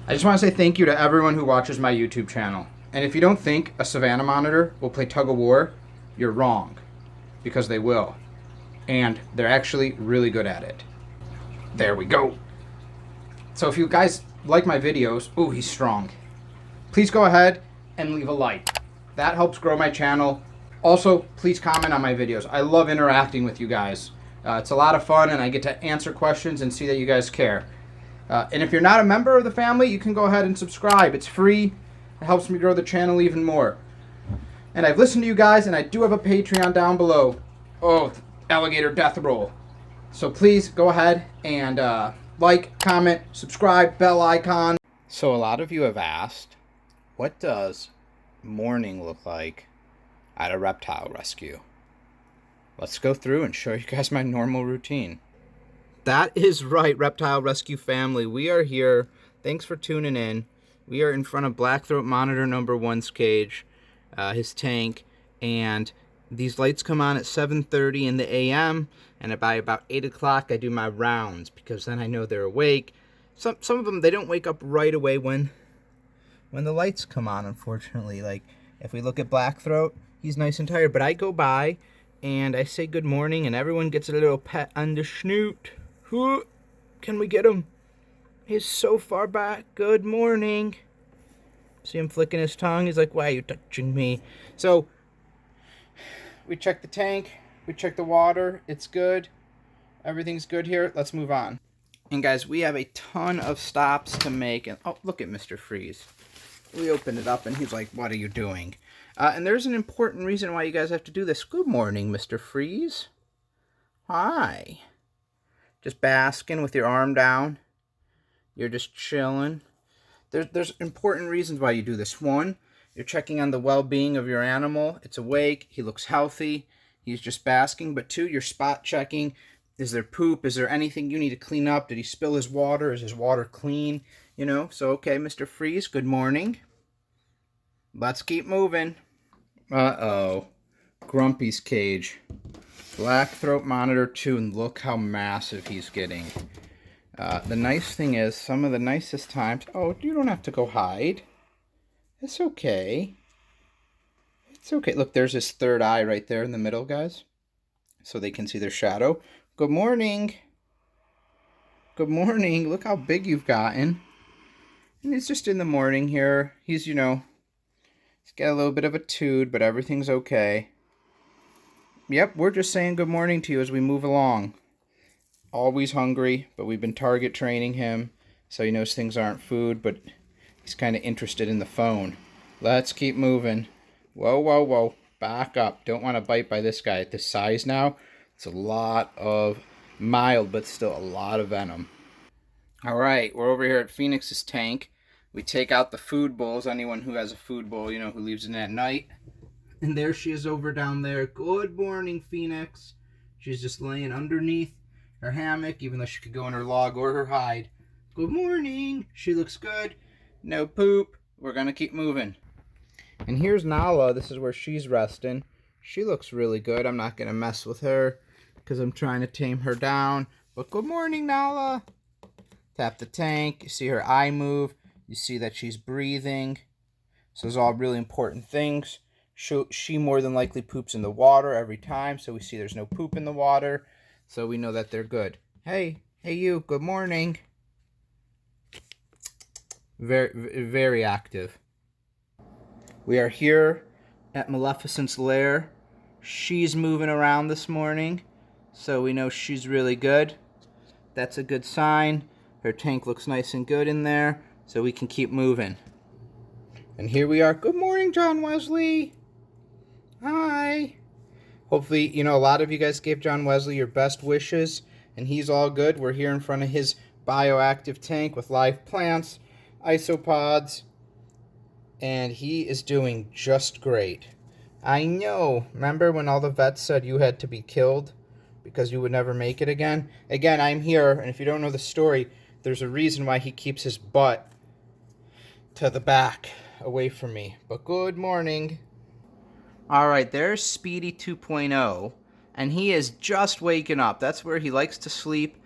I just want to say thank you to everyone who watches my YouTube channel. And if you don't think a Savannah monitor will play tug of war, you're wrong. Because they will. And they're actually really good at it. There we go. So if you guys like my videos, ooh, he's strong. Please go ahead and leave a like. That helps grow my channel. Also, please comment on my videos. I love interacting with you guys. It's a lot of fun, and I get to answer questions and see that you guys care. And if you're not a member of the family, you can go ahead and subscribe. It's free. It helps me grow the channel even more. And I've listened to you guys, and I do have a Patreon down below. Oh, alligator death roll. So please go ahead and like, comment, subscribe, bell icon. So a lot of you have asked, what does morning look like at a reptile rescue? Let's go through and show you guys my normal routine. That is right, Reptile Rescue family. We are here. Thanks for tuning in. We are in front of Blackthroat Monitor number 1's cage, his tank, and these lights come on at 7:30 in the a.m., and by about 8 o'clock I do my rounds, because then I know they're awake. Some of them, they don't wake up right away when the lights come on, unfortunately. Like, if we look at Blackthroat, he's nice and tired, but I go by, and I say good morning, and everyone gets a little pet on the snoot. Who can we get him? He's so far back. Good morning. See him flicking his tongue? He's like, why are you touching me? So, we check the tank. We check the water. It's good. Everything's good here. Let's move on. And guys, we have a ton of stops to make. And oh, look at Mr. Freeze. We opened it up, and he's like, what are you doing? And there's an important reason why you guys have to do this. Good morning, Mr. Freeze. Hi. Just basking with your arm down. You're just chilling. There's important reasons why you do this. One, you're checking on the well-being of your animal. It's awake. He looks healthy. He's just basking. But two, you're spot checking. Is there poop? Is there anything you need to clean up? Did he spill his water? Is his water clean? You know, so okay, Mr. Freeze, good morning. Let's keep moving. Uh-oh. Grumpy's cage. Blackthroat Monitor 2, and look how massive he's getting. The nice thing is, some of the nicest times... Oh, you don't have to go hide. It's okay. It's okay. Look, there's his third eye right there in the middle, guys. So they can see their shadow. Good morning. Good morning. Look how big you've gotten. And it's just in the morning here. He's, you know... He's got a little bit of a toot, but everything's okay. Yep, we're just saying good morning to you as we move along. Always hungry, but we've been target training him, so he knows things aren't food, but he's kind of interested in the phone. Let's keep moving. Whoa, whoa, whoa. Back up. Don't want to bite by this guy. At this size now, it's a lot of mild, but still a lot of venom. All right, we're over here at Phoenix's tank. We take out the food bowls. Anyone who has a food bowl, you know, who leaves it at night. And there she is over down there. Good morning, Phoenix. She's just laying underneath her hammock, even though she could go in her log or her hide. Good morning. She looks good. No poop. We're going to keep moving. And here's Nala. This is where she's resting. She looks really good. I'm not going to mess with her because I'm trying to tame her down. But good morning, Nala. Tap the tank. You see her eye move. You see that she's breathing. So those are all really important things. She more than likely poops in the water every time, so we see there's no poop in the water, so we know that they're good. Hey you, good morning. Very, very active. We are here at Maleficent's lair. She's moving around this morning, so we know she's really good. That's a good sign. Her tank looks nice and good in there, so we can keep moving. And here we are. Good morning, John Wesley. Hi. Hopefully, you know, a lot of you guys gave John Wesley your best wishes, and he's all good. We're here in front of his bioactive tank with live plants, isopods, and he is doing just great. I know. Remember when all the vets said you had to be killed because you would never make it again? Again, I'm here, and if you don't know the story, there's a reason why he keeps his butt to the back, away from me. But good morning. Alright, there's Speedy 2.0, and he is just waking up. That's where he likes to sleep.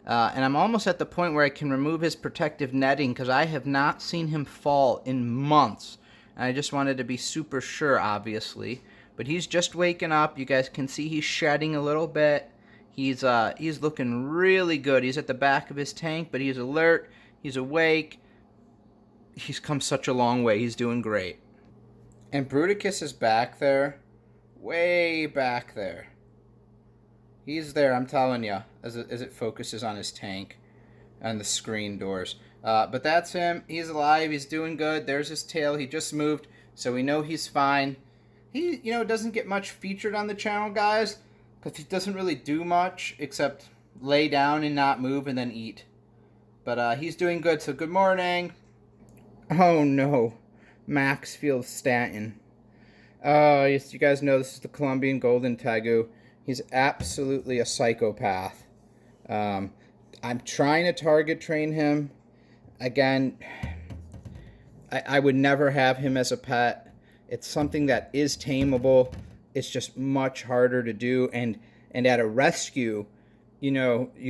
And I'm almost at the point where I can remove his protective netting because I have not seen him fall in months. And I just wanted to be super sure, obviously. But he's just waking up. You guys can see he's shedding a little bit. He's looking really good. He's at the back of his tank, but he's alert. He's awake. He's come such a long way. He's doing great. And Brutus is back there. Way back there. He's there, I'm telling you, as it focuses on his tank and the screen doors. But that's him. He's alive. He's doing good. There's his tail. He just moved, so we know he's fine. He, doesn't get much featured on the channel, guys, because he doesn't really do much except lay down and not move and then eat. But he's doing good, so good morning. Oh, no. Maxfield Stanton. Yes, you guys know this is the Colombian Golden Tagu. He's absolutely a psychopath. I'm trying to target train him. Again, I would never have him as a pet. It's something that is tameable. It's just much harder to do. And at a rescue, you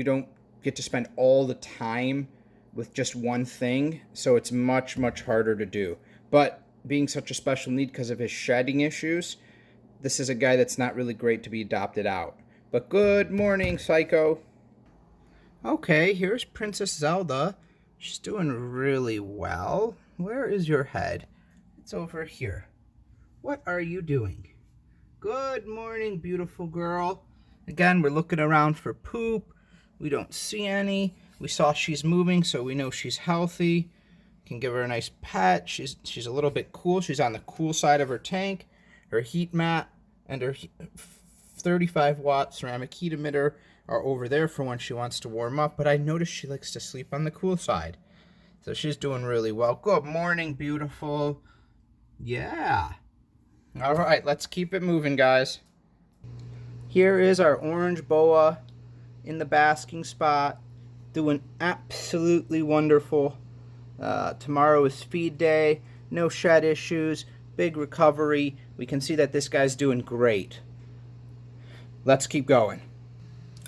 don't get to spend all the time with just one thing. So it's much, much harder to do. But being such a special need because of his shedding issues, this is a guy that's not really great to be adopted out. But good morning, Psycho. Okay, here's Princess Zelda. She's doing really well. Where is your head? It's over here. What are you doing? Good morning, beautiful girl. Again, we're looking around for poop. We don't see any. We saw she's moving, so we know she's healthy. Can give her a nice pet. She's a little bit cool. She's on the cool side of her tank. Her heat mat and her 35-watt ceramic heat emitter are over there for when she wants to warm up. But I noticed she likes to sleep on the cool side. So she's doing really well. Good morning, beautiful. Yeah. All right, let's keep it moving, guys. Here is our orange boa in the basking spot. Doing absolutely wonderful. Tomorrow is feed day. No shed issues. Big recovery. We can see that this guy's doing great. Let's keep going.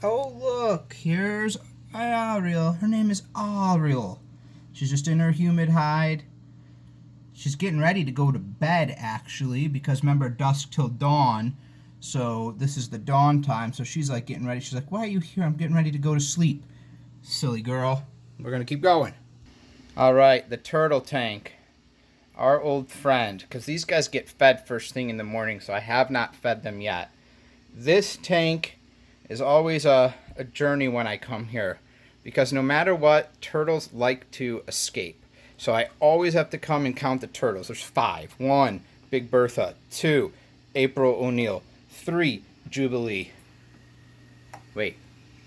Oh, look. Here's Ariel. Her name is Ariel. She's just in her humid hide. She's getting ready to go to bed, actually, because remember, dusk till dawn. So this is the dawn time. So she's like getting ready. She's like, why are you here? I'm getting ready to go to sleep. Silly girl. We're going to keep going. All right, the turtle tank. Our old friend, because these guys get fed first thing in the morning, so I have not fed them yet. This tank is always a journey when I come here, because no matter what, turtles like to escape. So I always have to come and count the turtles. There's 5. 1, Big Bertha. 2, April O'Neil. 3, Jubilee. Wait,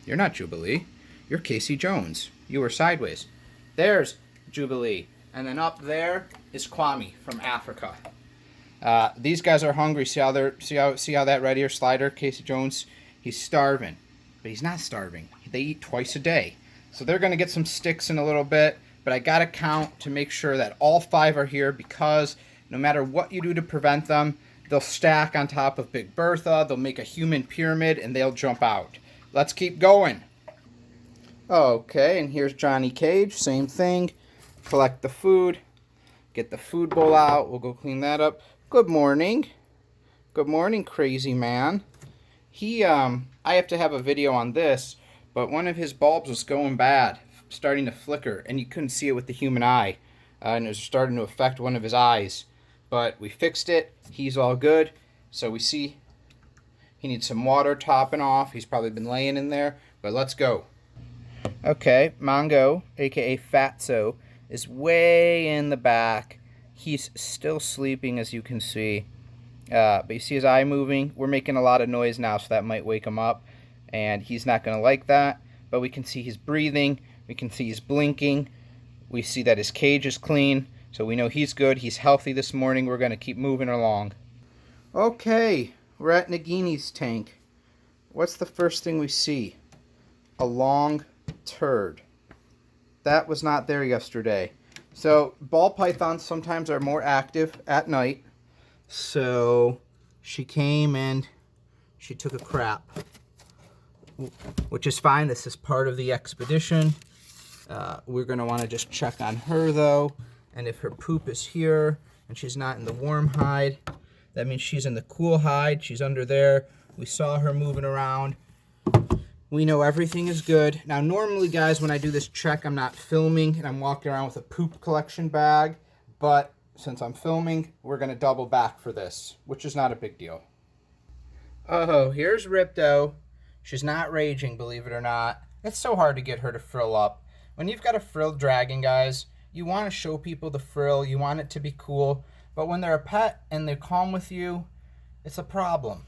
you're not Jubilee. You're Casey Jones. You were sideways. There's Jubilee. And then up there is Kwame from Africa. These guys are hungry. See how that red ear slider, Casey Jones, he's starving. But he's not starving. They eat twice a day. So they're going to get some sticks in a little bit. But I got to count to make sure that all 5 are here, because no matter what you do to prevent them, they'll stack on top of Big Bertha. They'll make a human pyramid and they'll jump out. Let's keep going. Okay, and here's Johnny Cage. Same thing. Collect the food. Get the food bowl out. We'll go clean that up. Good morning. Good morning, crazy man. I have to have a video on this, but one of his bulbs was going bad, starting to flicker, and you couldn't see it with the human eye, and it was starting to affect one of his eyes. But we fixed it. He's all good. So we see he needs some water topping off. He's probably been laying in there, but let's go. Okay, Mongo, aka Fatso, is way in the back. He's still sleeping, as you can see. But you see his eye moving. We're making a lot of noise now, so that might wake him up. And he's not going to like that. But we can see he's breathing. We can see he's blinking. We see that his cage is clean. So we know he's good. He's healthy this morning. We're going to keep moving along. Okay, we're at Nagini's tank. What's the first thing we see? A long turd. That was not there yesterday. So ball pythons sometimes are more active at night. So she came and she took a crap. which is fine. This is part of the expedition. We're going to want to just check on her, though. And if her poop is here and she's not in the warm hide, that means she's in the cool hide. She's under there. We saw her moving around. We know everything is good. Now, normally, guys, when I do this check, I'm not filming and I'm walking around with a poop collection bag. But since I'm filming, we're going to double back for this, which is not a big deal. Oh, here's Ripto. She's not raging, believe it or not. It's so hard to get her to frill up. When you've got a frilled dragon, guys, you want to show people the frill. You want it to be cool. But when they're a pet and they're calm with you, it's a problem.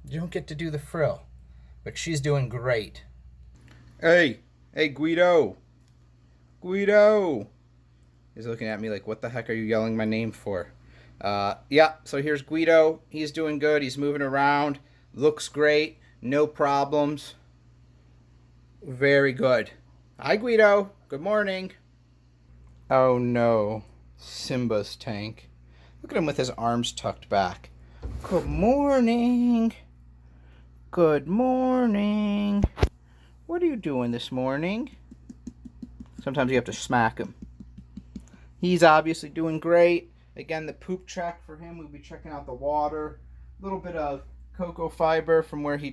You don't get to do the frill. But she's doing great. Hey, Guido. Guido. He's looking at me like, what the heck are you yelling my name for? Yeah, so here's Guido. He's doing good. He's moving around. Looks great. No problems. Very good. Hi, Guido. Good morning. Oh, no. Simba's tank. Look at him with his arms tucked back. Good morning. Good morning. What are you doing this morning? Sometimes you have to smack him. He's obviously doing great. Again, the poop check for him, we'll be checking out the water. A little bit of cocoa fiber from where he,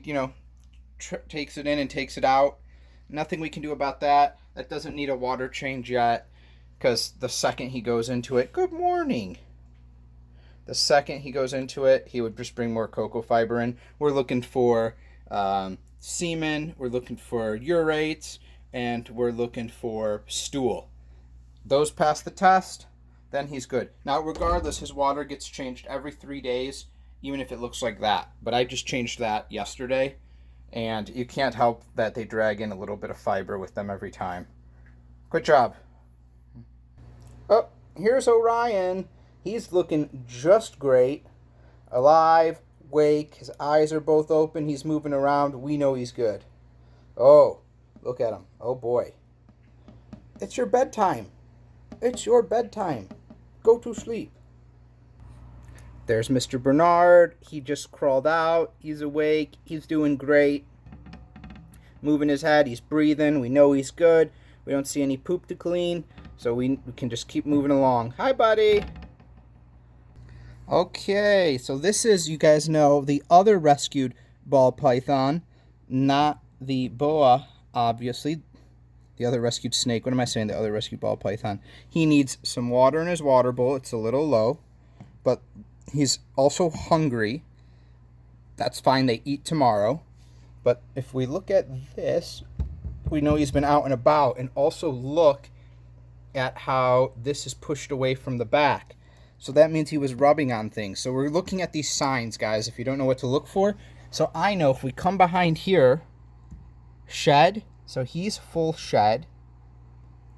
takes it in and takes it out. Nothing we can do about that. That doesn't need a water change yet, because the second he goes into it, good morning. The second he goes into it, he would just bring more cocoa fiber in. We're looking for semen, we're looking for urates, and we're looking for stool. Those pass the test, then he's good. Now, regardless, his water gets changed every 3 days, even if it looks like that. But I just changed that yesterday, and you can't help that they drag in a little bit of fiber with them every time. Good job. Oh, here's Orion. He's looking just great. Alive, awake, his eyes are both open, he's moving around. We know he's good. Oh, look at him. Oh, boy. It's your bedtime. It's your bedtime. Go to sleep. There's Mr. Bernard. He just crawled out. He's awake. He's doing great. Moving his head. He's breathing. We know he's good. We don't see any poop to clean, so we can just keep moving along. Hi, buddy. Okay, so this is, you guys know, the other rescued ball python, not the boa, obviously. The other rescued snake. What am I saying? The other rescued ball python. He needs some water in his water bowl. It's a little low, but he's also hungry. That's fine. They eat tomorrow. But if we look at this, we know he's been out and about. And also look at how this is pushed away from the back. So that means he was rubbing on things. So we're looking at these signs, guys, if you don't know what to look for. So I know if we come behind here, shed. So he's full shed.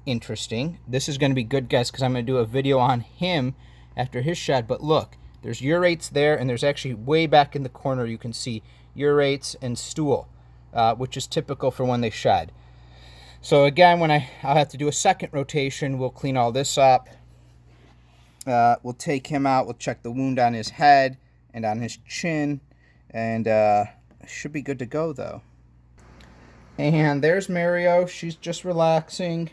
Interesting. This is going to be good, guys, because I'm going to do a video on him after his shed. But look, there's urates there, and there's actually way back in the corner you can see urates and stool, which is typical for when they shed. So again, when I'll have to do a second rotation, we'll clean all this up. We'll take him out. We'll check the wound on his head and on his chin. And should be good to go, though. And there's Mario. She's just relaxing.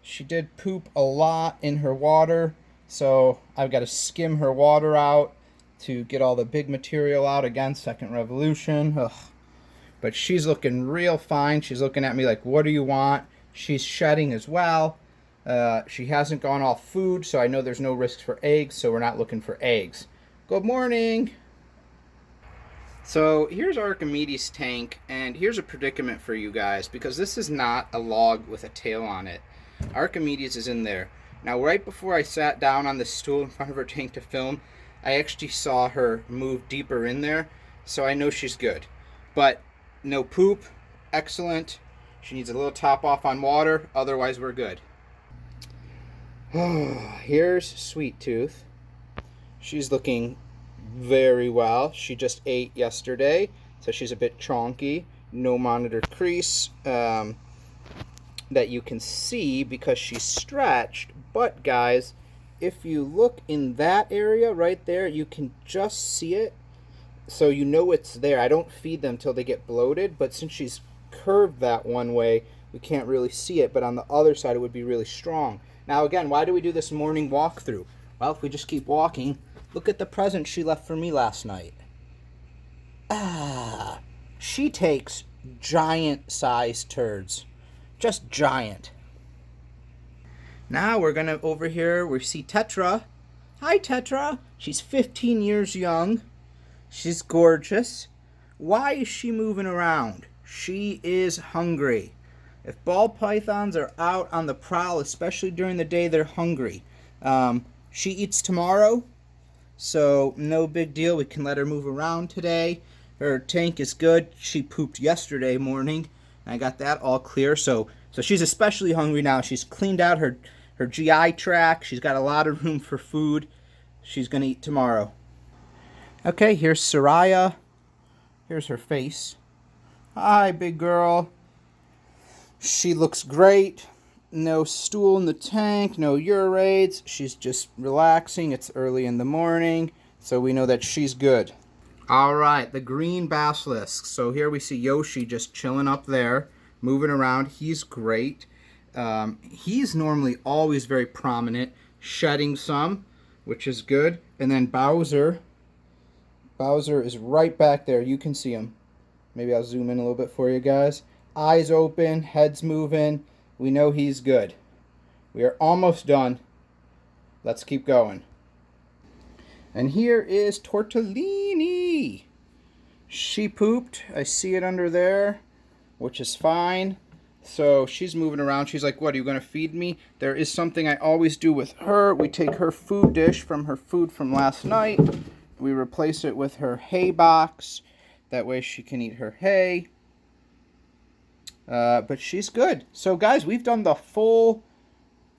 She did poop a lot in her water. So I've got to skim her water out to get all the big material out. Again, second revolution. Ugh. But she's looking real fine. She's looking at me like, what do you want? She's shedding as well. She hasn't gone off food, so I know there's no risk for eggs, so we're not looking for eggs. Good morning. So here's Archimedes' tank, and here's a predicament for you guys, because this is not a log with a tail on it. Archimedes is in there. Now, right before I sat down on the stool in front of her tank to film, I actually saw her move deeper in there, so I know she's good. But no poop, excellent. She needs a little top off on water, otherwise we're good. Here's Sweet Tooth. She's looking very well. She just ate yesterday, so she's a bit chonky. No monitored crease that you can see because she's stretched. But guys, if you look in that area right there, you can just see it, so you know it's there. I don't feed them till they get bloated, but since she's curved that one way, we can't really see it, but on the other side it would be really strong. Now again, why do we do this morning walkthrough? Well, if we just keep walking, look at the present she left for me last night. She takes giant sized turds. Just giant. Now we're gonna over here, we see Tetra. Hi Tetra. She's 15 years young. She's gorgeous. Why is she moving around? She is hungry. If ball pythons are out on the prowl, especially during the day, they're hungry. She eats tomorrow, so no big deal. We can let her move around today. Her tank is good. She pooped yesterday morning. I got that all clear. So she's especially hungry now. She's cleaned out her GI tract. She's got a lot of room for food. She's going to eat tomorrow. Okay, here's Soraya. Here's her face. Hi, big girl. She looks great. No stool in the tank, no urates. She's just relaxing. It's early in the morning, so we know that she's good. All right, the green basilisk. So here we see Yoshi just chilling up there, moving around. He's great. He's normally always very prominent, shedding some, which is good. And then Bowser is right back there. You can see him. Maybe I'll zoom in a little bit for you guys. Eyes open, head's moving. We know he's good. We are almost done. Let's keep going. And here is Tortellini. She pooped. I see it under there, which is fine. So she's moving around. She's like, what, are you going to feed me? There is something I always do with her. We take her food dish from her food from last night. We replace it with her hay box. That way she can eat her hay. But she's good. So guys, we've done the full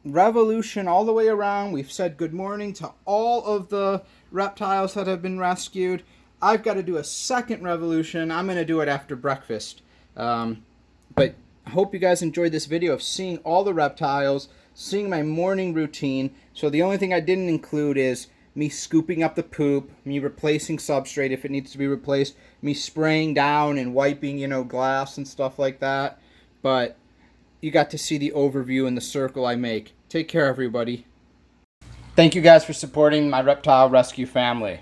revolution all the way around. We've said good morning to all of the reptiles that have been rescued. I've got to do a second revolution. I'm going to do it after breakfast. But I hope you guys enjoyed this video of seeing all the reptiles, seeing my morning routine. So the only thing I didn't include is me scooping up the poop, me replacing substrate if it needs to be replaced, me spraying down and wiping, glass and stuff like that. But you got to see the overview and the circle I make. Take care, everybody. Thank you guys for supporting my reptile rescue family.